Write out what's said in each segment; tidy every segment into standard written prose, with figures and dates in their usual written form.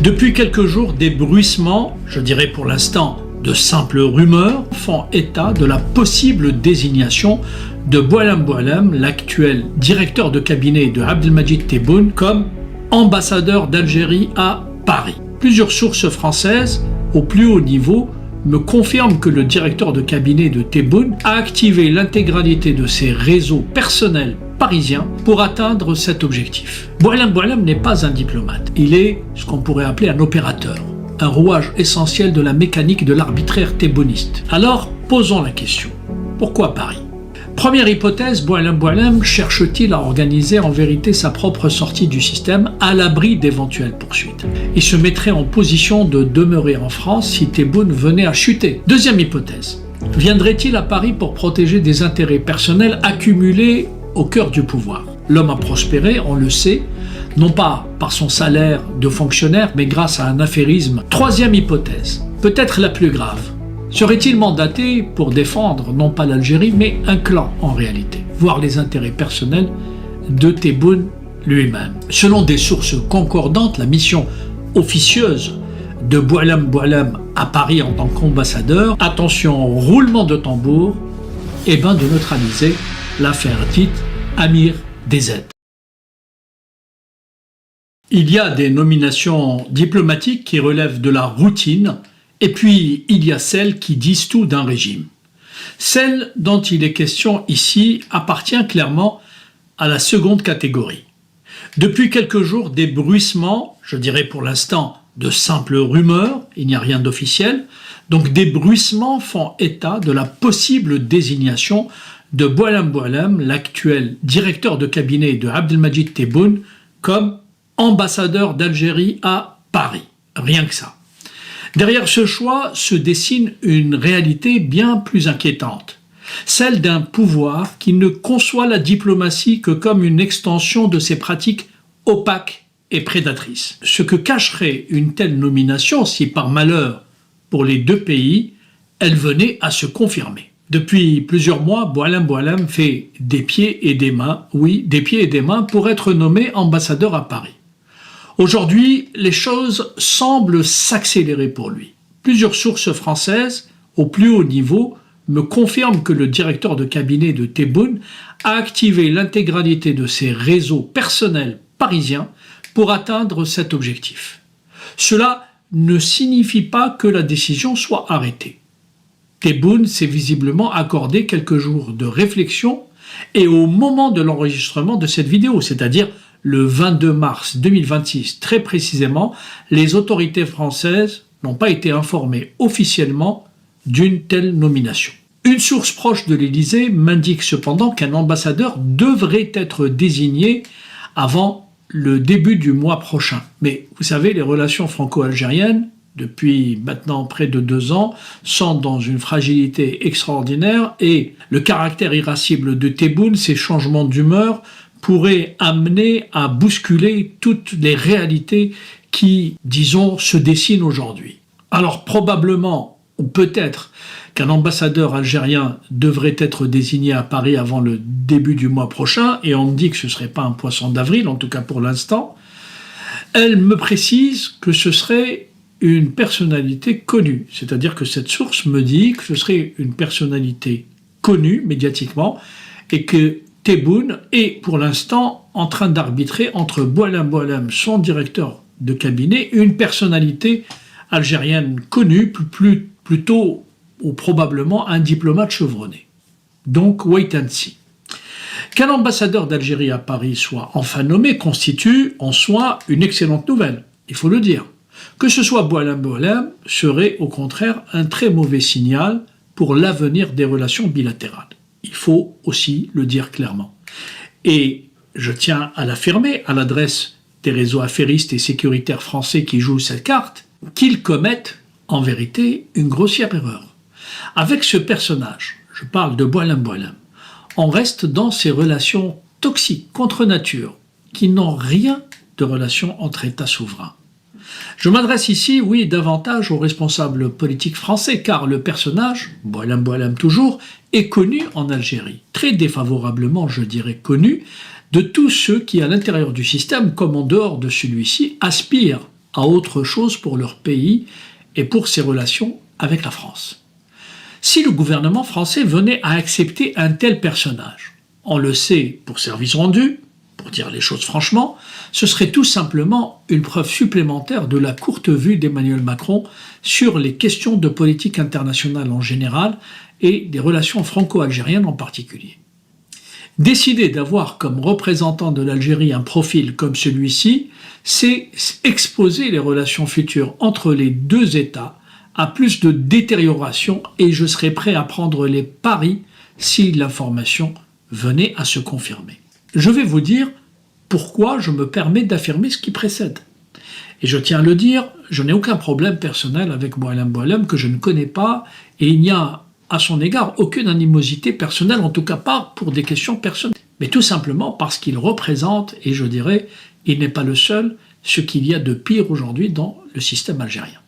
Depuis quelques jours, des bruissements, je dirais pour l'instant de simples rumeurs, font état de la possible désignation de Boualem Boualem, l'actuel directeur de cabinet de Abdelmadjid Tebboune, comme ambassadeur d'Algérie à Paris. Plusieurs sources françaises, au plus haut niveau, me confirment que le directeur de cabinet de Tebboune a activé l'intégralité de ses réseaux personnels parisiens pour atteindre cet objectif. Boualem Boualem n'est pas un diplomate, il est ce qu'on pourrait appeler un opérateur, un rouage essentiel de la mécanique de l'arbitraire tebbouniste. Alors, posons la question, pourquoi Paris ? Première hypothèse, Boualem Boualem cherche-t-il à organiser en vérité sa propre sortie du système à l'abri d'éventuelles poursuites ? Il se mettrait en position de demeurer en France si Tebboune venait à chuter. Deuxième hypothèse, viendrait-il à Paris pour protéger des intérêts personnels accumulés au cœur du pouvoir ? L'homme a prospéré, on le sait, non pas par son salaire de fonctionnaire, mais grâce à un affairisme. Troisième hypothèse, peut-être la plus grave. Serait-il mandaté pour défendre non pas l'Algérie, mais un clan en réalité, voire les intérêts personnels de Tebboune lui-même ? Selon des sources concordantes, la mission officieuse de Boualem Boualem à Paris en tant qu'ambassadeur, attention au roulement de tambour, de neutraliser l'affaire dite Amir DZ. Il y a des nominations diplomatiques qui relèvent de la routine, et puis il y a celles qui disent tout d'un régime. Celle dont il est question ici appartient clairement à la seconde catégorie. Depuis quelques jours, des bruissements, je dirais pour l'instant de simples rumeurs, il n'y a rien d'officiel, donc des bruissements font état de la possible désignation de Boualem Boualem, l'actuel directeur de cabinet de Abdelmadjid Tebboune, comme ambassadeur d'Algérie à Paris. Rien que ça. Derrière ce choix se dessine une réalité bien plus inquiétante, celle d'un pouvoir qui ne conçoit la diplomatie que comme une extension de ses pratiques opaques et prédatrices. Ce que cacherait une telle nomination si par malheur pour les deux pays, elle venait à se confirmer. Depuis plusieurs mois, Boualem Boualem fait des pieds et des mains, oui, des pieds et des mains pour être nommé ambassadeur à Paris. Aujourd'hui, les choses semblent s'accélérer pour lui. Plusieurs sources françaises, au plus haut niveau, me confirment que le directeur de cabinet de Tebboune a activé l'intégralité de ses réseaux personnels parisiens pour atteindre cet objectif. Cela ne signifie pas que la décision soit arrêtée. Tebboune s'est visiblement accordé quelques jours de réflexion et au moment de l'enregistrement de cette vidéo, c'est-à-dire le 22 mars 2026, très précisément, les autorités françaises n'ont pas été informées officiellement d'une telle nomination. Une source proche de l'Élysée m'indique cependant qu'un ambassadeur devrait être désigné avant le début du mois prochain. Mais vous savez, les relations franco-algériennes, depuis maintenant près de 2 ans, sont dans une fragilité extraordinaire et le caractère irascible de Tebboune, ses changements d'humeur, pourrait amener à bousculer toutes les réalités qui, disons, se dessinent aujourd'hui. Alors probablement, ou peut-être, qu'un ambassadeur algérien devrait être désigné à Paris avant le début du mois prochain, et on me dit que ce ne serait pas un poisson d'avril, en tout cas pour l'instant. Elle me précise que ce serait une personnalité connue, c'est-à-dire que cette source me dit que ce serait une personnalité connue médiatiquement, et que Tebboune est pour l'instant en train d'arbitrer entre Boualem Boualem, son directeur de cabinet, et une personnalité algérienne connue, plutôt ou probablement un diplomate chevronné. Donc, wait and see. Qu'un ambassadeur d'Algérie à Paris soit enfin nommé constitue en soi une excellente nouvelle, il faut le dire. Que ce soit Boualem Boualem serait au contraire un très mauvais signal pour l'avenir des relations bilatérales. Il faut aussi le dire clairement. Et je tiens à l'affirmer à l'adresse des réseaux affairistes et sécuritaires français qui jouent cette carte, qu'ils commettent en vérité une grossière erreur. Avec ce personnage, je parle de Boualem Boualem, on reste dans ces relations toxiques contre nature qui n'ont rien de relation entre États souverains. Je m'adresse ici, oui, davantage aux responsables politiques français, car le personnage, Boualem Boualem toujours, est connu en Algérie, très défavorablement, je dirais, connu, de tous ceux qui, à l'intérieur du système, comme en dehors de celui-ci, aspirent à autre chose pour leur pays et pour ses relations avec la France. Si le gouvernement français venait à accepter un tel personnage, on le sait pour service rendu, pour dire les choses franchement, ce serait tout simplement une preuve supplémentaire de la courte vue d'Emmanuel Macron sur les questions de politique internationale en général et des relations franco-algériennes en particulier. Décider d'avoir comme représentant de l'Algérie un profil comme celui-ci, c'est exposer les relations futures entre les deux États à plus de détérioration et je serais prêt à prendre les paris si l'information venait à se confirmer. Je vais vous dire pourquoi je me permets d'affirmer ce qui précède. Et je tiens à le dire, je n'ai aucun problème personnel avec Boualem Boualem que je ne connais pas et il n'y a à son égard aucune animosité personnelle, en tout cas pas pour des questions personnelles, mais tout simplement parce qu'il représente, et je dirais, il n'est pas le seul, ce qu'il y a de pire aujourd'hui dans le système algérien.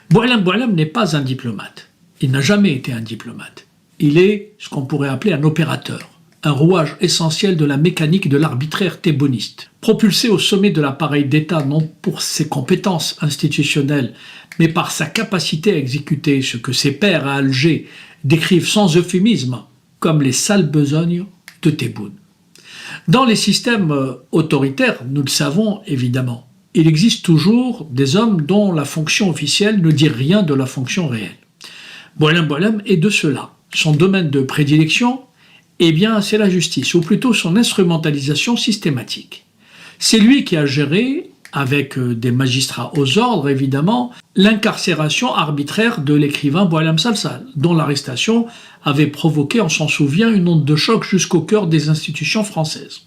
Boualem Boualem n'est pas un diplomate. Il n'a jamais été un diplomate. Il est ce qu'on pourrait appeler un opérateur, un rouage essentiel de la mécanique de l'arbitraire thébouniste. Propulsé au sommet de l'appareil d'État non pour ses compétences institutionnelles, mais par sa capacité à exécuter ce que ses pairs à Alger décrivent sans euphémisme comme les sales besognes de Tebboune. Dans les systèmes autoritaires, nous le savons évidemment, il existe toujours des hommes dont la fonction officielle ne dit rien de la fonction réelle. Boualem Boualem est de cela. Son domaine de prédilection, eh bien, c'est la justice, ou plutôt son instrumentalisation systématique. C'est lui qui a géré, avec des magistrats aux ordres évidemment, l'incarcération arbitraire de l'écrivain Boualem Sansal, dont l'arrestation avait provoqué, on s'en souvient, une onde de choc jusqu'au cœur des institutions françaises.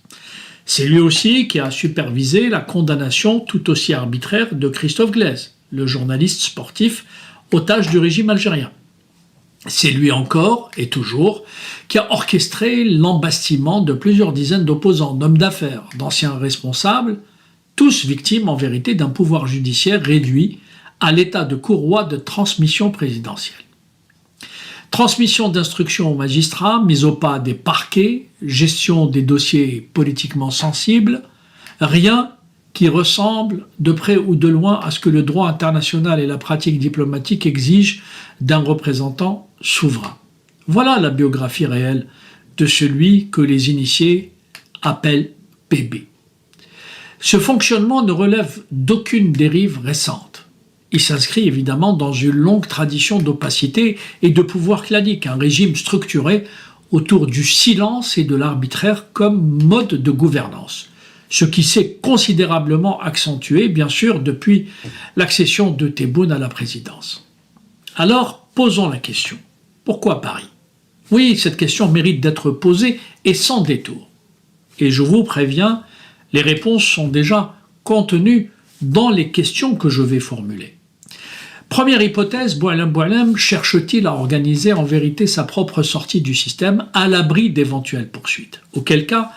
C'est lui aussi qui a supervisé la condamnation tout aussi arbitraire de Christophe Glaise, le journaliste sportif otage du régime algérien. C'est lui encore, et toujours, qui a orchestré l'embastillement de plusieurs dizaines d'opposants, d'hommes d'affaires, d'anciens responsables, tous victimes en vérité d'un pouvoir judiciaire réduit à l'état de courroie de transmission présidentielle. Transmission d'instructions aux magistrats, mise au pas des parquets, gestion des dossiers politiquement sensibles, rien qui ressemble de près ou de loin à ce que le droit international et la pratique diplomatique exigent d'un représentant souverain. Voilà la biographie réelle de celui que les initiés appellent PB. Ce fonctionnement ne relève d'aucune dérive récente. Il s'inscrit évidemment dans une longue tradition d'opacité et de pouvoir clanique, un régime structuré autour du silence et de l'arbitraire comme mode de gouvernance. Ce qui s'est considérablement accentué, bien sûr, depuis l'accession de Tebboune à la présidence. Alors, posons la question. Pourquoi Paris? Oui, cette question mérite d'être posée et sans détour. Et je vous préviens, les réponses sont déjà contenues dans les questions que je vais formuler. Première hypothèse, Boualem Boualem cherche-t-il à organiser en vérité sa propre sortie du système à l'abri d'éventuelles poursuites? Auquel cas,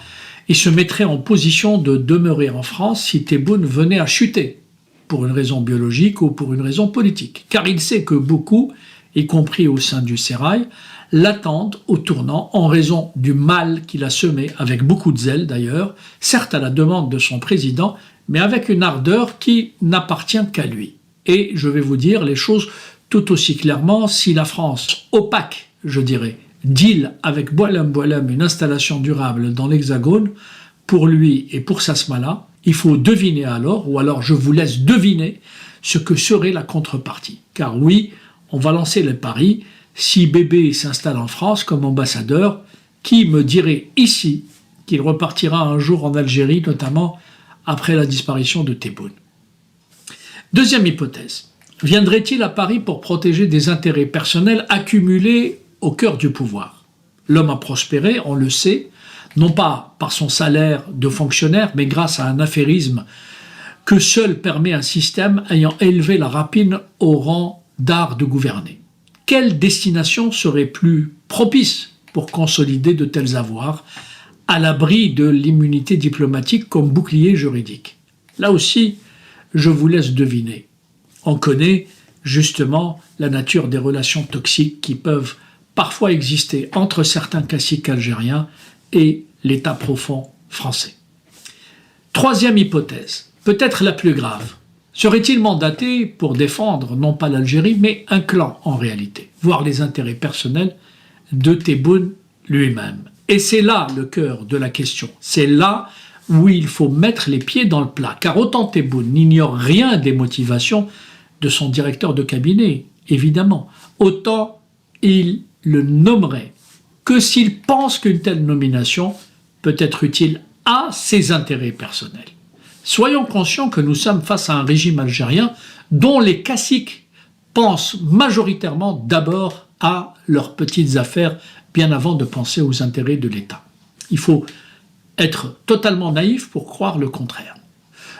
il se mettrait en position de demeurer en France si Tebboune venait à chuter, pour une raison biologique ou pour une raison politique. Car il sait que beaucoup, y compris au sein du sérail, l'attendent au tournant en raison du mal qu'il a semé, avec beaucoup de zèle d'ailleurs, certes à la demande de son président, mais avec une ardeur qui n'appartient qu'à lui. Et je vais vous dire les choses tout aussi clairement, si la France, opaque, je dirais, deal avec Boualem Boualem une installation durable dans l'Hexagone, pour lui et pour Sasmala, il faut deviner alors, ou alors je vous laisse deviner, ce que serait la contrepartie. Car oui, on va lancer le pari, si Bébé s'installe en France comme ambassadeur, qui me dirait ici qu'il repartira un jour en Algérie, notamment après la disparition de Tebboune? Deuxième hypothèse, viendrait-il à Paris pour protéger des intérêts personnels accumulés au cœur du pouvoir? L'homme a prospéré, on le sait, non pas par son salaire de fonctionnaire, mais grâce à un affairisme que seul permet un système ayant élevé la rapine au rang d'art de gouverner. Quelle destination serait plus propice pour consolider de tels avoirs, à l'abri de l'immunité diplomatique comme bouclier juridique? Là aussi, je vous laisse deviner. On connaît justement la nature des relations toxiques qui peuvent parfois exister entre certains caciques algériens et l'État profond français. Troisième hypothèse, peut-être la plus grave, Serait-il mandaté pour défendre non pas l'Algérie, mais un clan en réalité, voire les intérêts personnels de Tebboune lui-même? Et c'est là le cœur de la question. C'est là où il faut mettre les pieds dans le plat. Car autant Tebboune n'ignore rien des motivations de son directeur de cabinet, évidemment, autant il le nommerait que s'il pense qu'une telle nomination peut être utile à ses intérêts personnels. Soyons conscients que nous sommes face à un régime algérien dont les caciques pensent majoritairement d'abord à leurs petites affaires bien avant de penser aux intérêts de l'État. Il faut être totalement naïf pour croire le contraire.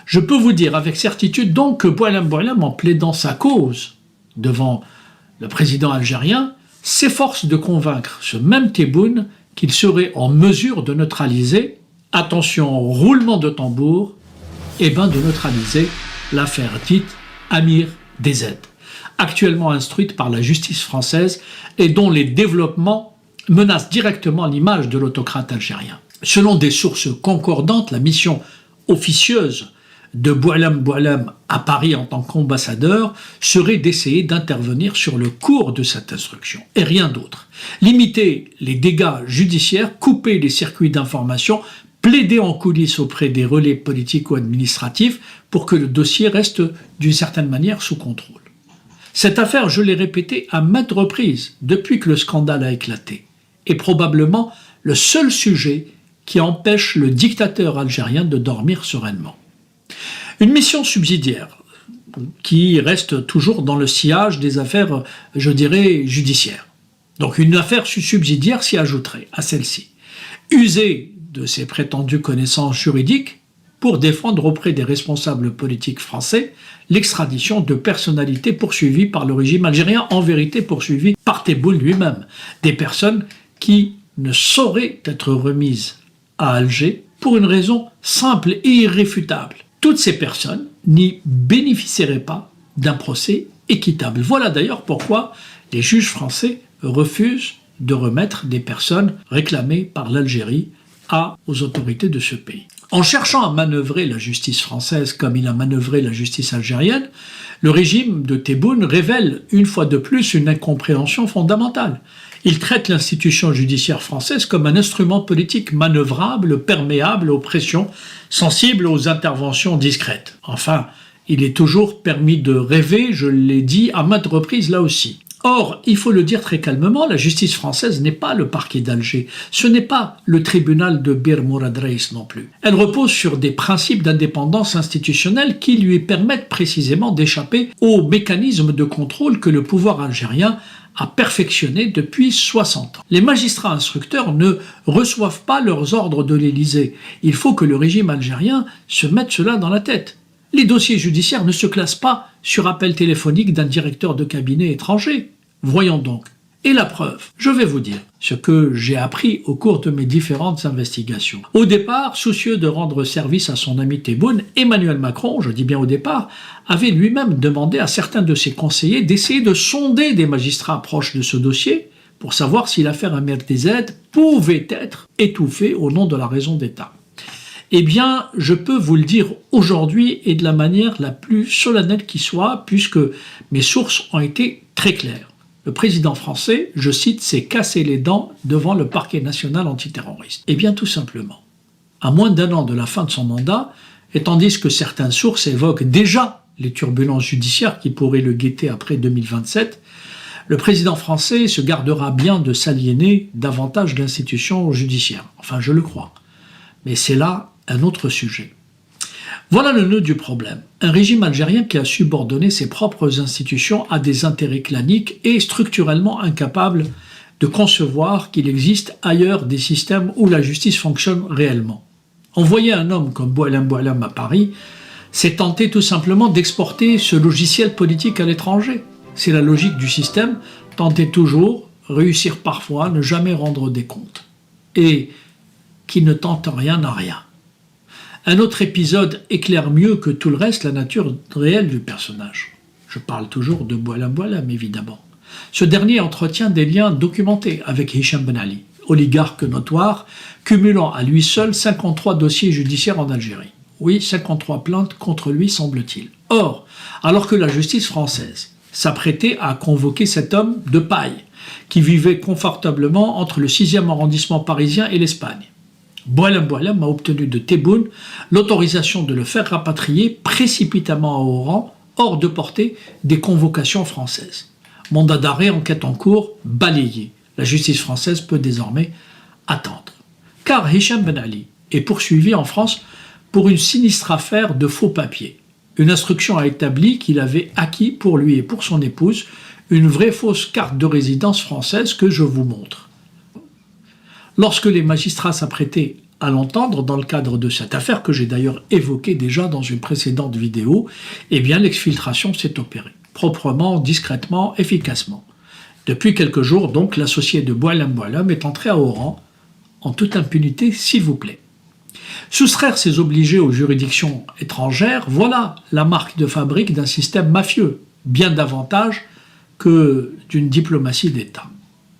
Je peux vous dire avec certitude donc que Boualem Boualem, en plaidant sa cause devant le président algérien, s'efforce de convaincre ce même Tebboune qu'il serait en mesure de neutraliser, attention, roulement de tambour, de neutraliser l'affaire dite Amir DZ, actuellement instruite par la justice française et dont les développements menacent directement l'image de l'autocrate algérien. Selon des sources concordantes, la mission officieuse de Boualem Boualem à Paris en tant qu'ambassadeur serait d'essayer d'intervenir sur le cours de cette instruction, et rien d'autre. Limiter les dégâts judiciaires, couper les circuits d'information, plaider en coulisses auprès des relais politiques ou administratifs pour que le dossier reste d'une certaine manière sous contrôle. Cette affaire, je l'ai répété à maintes reprises depuis que le scandale a éclaté, est probablement le seul sujet qui empêche le dictateur algérien de dormir sereinement. Une mission subsidiaire qui reste toujours dans le sillage des affaires, je dirais, judiciaires. Donc une affaire subsidiaire s'y ajouterait à celle-ci. User de ses prétendues connaissances juridiques pour défendre auprès des responsables politiques français l'extradition de personnalités poursuivies par le régime algérien, en vérité poursuivies par Tebboune lui-même, des personnes qui ne sauraient être remises à Alger pour une raison simple et irréfutable. Toutes ces personnes n'y bénéficieraient pas d'un procès équitable. Voilà d'ailleurs pourquoi les juges français refusent de remettre des personnes réclamées par l'Algérie aux autorités de ce pays. En cherchant à manœuvrer la justice française comme il a manœuvré la justice algérienne, le régime de Tebboune révèle une fois de plus une incompréhension fondamentale. Il traite l'institution judiciaire française comme un instrument politique manœuvrable, perméable aux pressions, sensible aux interventions discrètes. Enfin, il est toujours permis de rêver, je l'ai dit à maintes reprises là aussi. Or, il faut le dire très calmement, la justice française n'est pas le parquet d'Alger. Ce n'est pas le tribunal de Bir Mourad Reis non plus. Elle repose sur des principes d'indépendance institutionnelle qui lui permettent précisément d'échapper aux mécanismes de contrôle que le pouvoir algérien a perfectionné depuis 60 ans. Les magistrats instructeurs ne reçoivent pas leurs ordres de l'Élysée. Il faut que le régime algérien se mette cela dans la tête. Les dossiers judiciaires ne se classent pas sur appel téléphonique d'un directeur de cabinet étranger. Voyons donc. Et la preuve, je vais vous dire ce que j'ai appris au cours de mes différentes investigations. Au départ, soucieux de rendre service à son ami Tebboune, Emmanuel Macron, je dis bien au départ, avait lui-même demandé à certains de ses conseillers d'essayer de sonder des magistrats proches de ce dossier pour savoir si l'affaire Amir DZ pouvait être étouffée au nom de la raison d'État. Eh bien, je peux vous le dire aujourd'hui et de la manière la plus solennelle qui soit, puisque mes sources ont été très claires. Le président français, je cite, s'est cassé les dents devant le parquet national antiterroriste. Eh bien, tout simplement, à moins d'1 an de la fin de son mandat, et tandis que certaines sources évoquent déjà les turbulences judiciaires qui pourraient le guetter après 2027, le président français se gardera bien de s'aliéner davantage d'institutions judiciaires. Enfin, je le crois. Mais c'est là un autre sujet. Voilà le nœud du problème. Un régime algérien qui a subordonné ses propres institutions à des intérêts claniques et structurellement incapable de concevoir qu'il existe ailleurs des systèmes où la justice fonctionne réellement. Envoyer un homme comme Boualem Boualem à Paris, c'est tenter tout simplement d'exporter ce logiciel politique à l'étranger. C'est la logique du système, tenter toujours, réussir parfois, ne jamais rendre des comptes. Et qui ne tente rien n'a rien. Un autre épisode éclaire mieux que tout le reste la nature réelle du personnage. Je parle toujours de Boualem Boualem, évidemment. Ce dernier entretient des liens documentés avec Hicham Ben Ali, oligarque notoire, cumulant à lui seul 53 dossiers judiciaires en Algérie. Oui, 53 plaintes contre lui, semble-t-il. Or, alors que la justice française s'apprêtait à convoquer cet homme de paille, qui vivait confortablement entre le 6e arrondissement parisien et l'Espagne, Boualem Boualem a obtenu de Tebboune l'autorisation de le faire rapatrier précipitamment à Oran, hors de portée des convocations françaises. Mandat d'arrêt, enquête en cours, balayé. La justice française peut désormais attendre. Car Hicham Ben Ali est poursuivi en France pour une sinistre affaire de faux papiers. Une instruction a établi qu'il avait acquis pour lui et pour son épouse une vraie fausse carte de résidence française que je vous montre. Lorsque les magistrats s'apprêtaient à l'entendre dans le cadre de cette affaire, que j'ai d'ailleurs évoquée déjà dans une précédente vidéo, eh bien l'exfiltration s'est opérée, proprement, discrètement, efficacement. Depuis quelques jours, donc, l'associé de Boualem Boualem est entré à Oran, en toute impunité, s'il vous plaît. Soustraire ses obligés aux juridictions étrangères, voilà la marque de fabrique d'un système mafieux, bien davantage que d'une diplomatie d'État.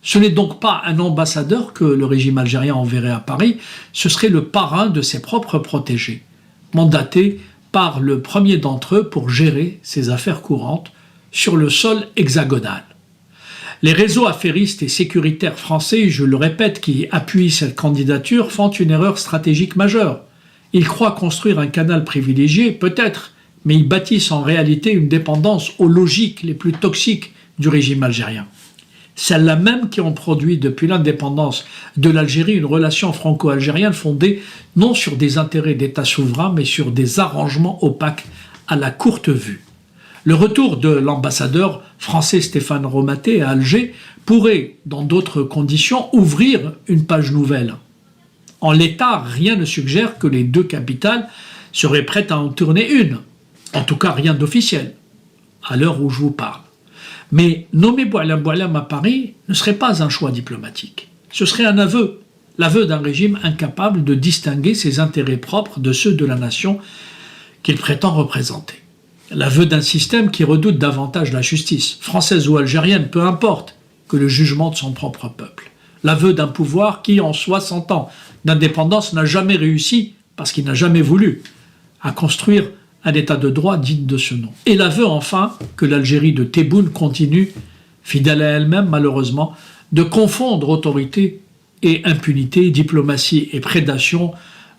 Ce n'est donc pas un ambassadeur que le régime algérien enverrait à Paris, ce serait le parrain de ses propres protégés, mandaté par le premier d'entre eux pour gérer ses affaires courantes sur le sol hexagonal. Les réseaux affairistes et sécuritaires français, je le répète, qui appuient cette candidature, font une erreur stratégique majeure. Ils croient construire un canal privilégié, peut-être, mais ils bâtissent en réalité une dépendance aux logiques les plus toxiques du régime algérien. Celles-là même qui ont produit depuis l'indépendance de l'Algérie une relation franco-algérienne fondée non sur des intérêts d'État souverain, mais sur des arrangements opaques à la courte vue. Le retour de l'ambassadeur français Stéphane Romaté à Alger pourrait, dans d'autres conditions, ouvrir une page nouvelle. En l'état, rien ne suggère que les deux capitales seraient prêtes à en tourner une. En tout cas, rien d'officiel, à l'heure où je vous parle. Mais nommer Boualem Boualem à Paris ne serait pas un choix diplomatique. Ce serait un aveu, l'aveu d'un régime incapable de distinguer ses intérêts propres de ceux de la nation qu'il prétend représenter. L'aveu d'un système qui redoute davantage la justice, française ou algérienne, peu importe, que le jugement de son propre peuple. L'aveu d'un pouvoir qui, en 60 ans d'indépendance, n'a jamais réussi, parce qu'il n'a jamais voulu, à construire un état de droit digne de ce nom. Et l'aveu, enfin, que l'Algérie de Tebboune continue, fidèle à elle-même malheureusement, de confondre autorité et impunité, diplomatie et prédation,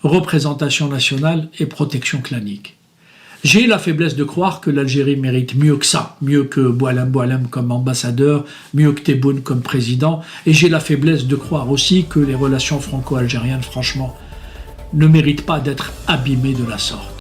représentation nationale et protection clanique. J'ai la faiblesse de croire que l'Algérie mérite mieux que ça, mieux que Boualem Boualem comme ambassadeur, mieux que Tebboune comme président, et j'ai la faiblesse de croire aussi que les relations franco-algériennes, franchement, ne méritent pas d'être abîmées de la sorte.